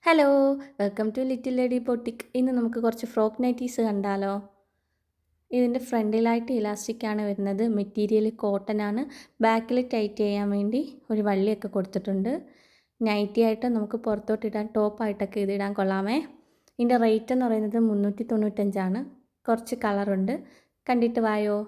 Hello, welcome to little lady boutique. ഇന്ന് നമുക്ക് കുറച്ച് ഫ്രോക്ക് നൈറ്റീസ് കണ്ടാലോ? ഇതിൻ്റെ ഫ്രണ്ടിലായിട്ട് ഇലാസ്റ്റിക്കാണ് വരുന്നത്. മെറ്റീരിയൽ കോട്ടൺ ആണ്. ബാക്കിൽ ടൈറ്റ് ചെയ്യാൻ വേണ്ടി ഒരു വള്ളിയൊക്കെ കൊടുത്തിട്ടുണ്ട്. നൈറ്റി ആയിട്ട് നമുക്ക് പുറത്തോട്ടിടാൻ ടോപ്പായിട്ടൊക്കെ ഇതിടാൻ കൊള്ളാമേ. ഇതിൻ്റെ റേറ്റ് എന്ന് പറയുന്നത് 395 കുറച്ച് കളറുണ്ട്. കണ്ടിട്ട് വായോ.